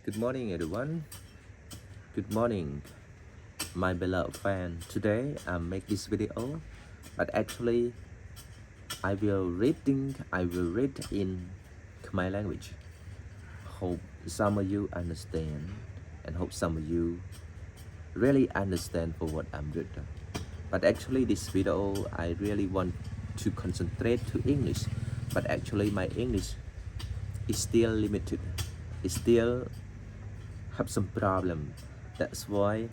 Good morning, everyone. Good morning, my beloved fan. Today I make this video, but actually I will read in Khmer language. Hope some of you understand, and hope some of you really understand for what I'm reading. But actually, this video I really want to concentrate to English, but actually my English is still limited. It still have some problem. That's why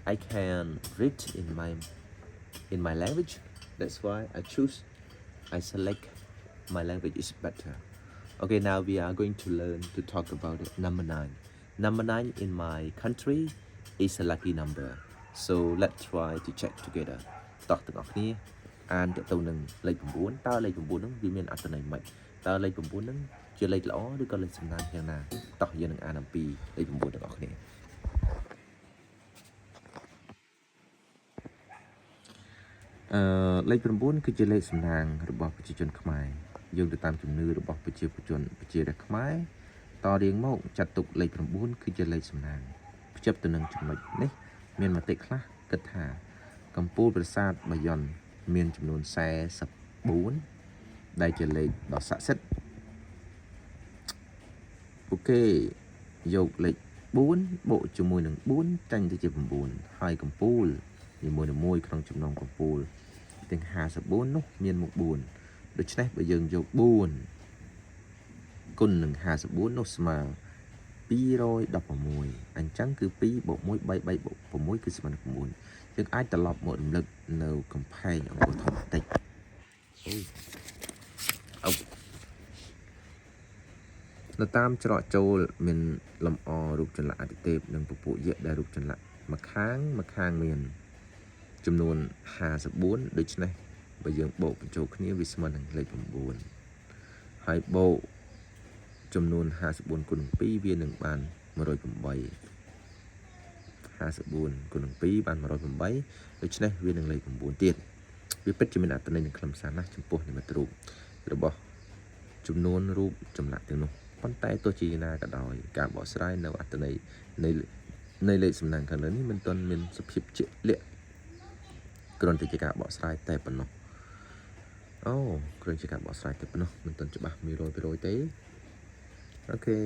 I can read in my language. That's why I select my language is better. Okay, now we are going to learn to talk about number 9. Number 9 in my country is a lucky number. So let's try to check together. តោះទាំងអស់គ្នាអានទៅនឹងលេខ9តើលេខ9ហ្នឹងវាមានអត្ថន័យម៉េចតើលេខ9ហ្នឹងជាលេខល្អឬក៏លេខសំណាងយ៉ាងណាតោះយើងនឹងអានអំពីលេខ9ទាំងអស់គ្នាលេខ9គឺជាលេខសំណាងរបស់ប្រជាជនខ្មែរយើងទៅតាមជំនឿរបស់ប្រជារាស្ត្រខ្មែរតរៀងមកចាត់ទុកលេខ9គឺជាលេខសំណាងភ្ជាប់ទៅនឹងចំណុចនេះមានមតិខ្លះគិតថាកំពូលប្រាសាទបាយ័នមានចំនួន44ដែលជាលេខដ៏ស័ក្តិសិទ្ធិពួកគេយកលេខ4បូកជាមួយនឹង4ចាញ់ទៅជា9ហើយកំពូលនីមួយៗក្នុងចំណោមកំពូលទាំង54នោះមានមុខ4ដូច្នេះបើយើងយក4គុណនឹង54នោះស្មើ216អញ្ចឹងគឺ2បូក1 3 3បូក6គឺស្មើនឹង9យើងអាចត្រឡប់មករំលឹកនៅកំផែងអង្គរធំបន្តិចនៅតាមច្រកចូលមានលម្អរូបចម្លាក់អាទិទេពនិងពពួកយក្សដែលរូបចម្លាក់ម្ខាងមានចំនួន54ដូច្នេះបើយើងបូកបញ្ចូលគ្នាវាស្មើនឹងលេខ9ហើយបូកចំនួន54គុណនឹង2វានឹងបាន108 54គុណនឹង2បាន108ដូច្នេះវានឹងលេខ9ទៀតវាពិតជាមានអត្ថន័យនិងខ្លឹមសារណាស់ចំពោះនិមិត្តរូបរបស់ចំនួនរូបចម្លាក់ទាំងនោះប៉ុន្តែទោះជាយ៉ាងណាក៏ដោយការបកស្រាយនៅអត្ថន័យនៃលេខសំណាងខាងលើនេះមិនទាន់មានសភាពជាក់លាក់គ្រាន់តែជាការបកស្រាយតែប៉ុណ្ណោះគ្រាន់ជាការបកស្រាយតែប៉ុណ្ណោះមិនទាន់ច្បាស់100%ទេអូខេ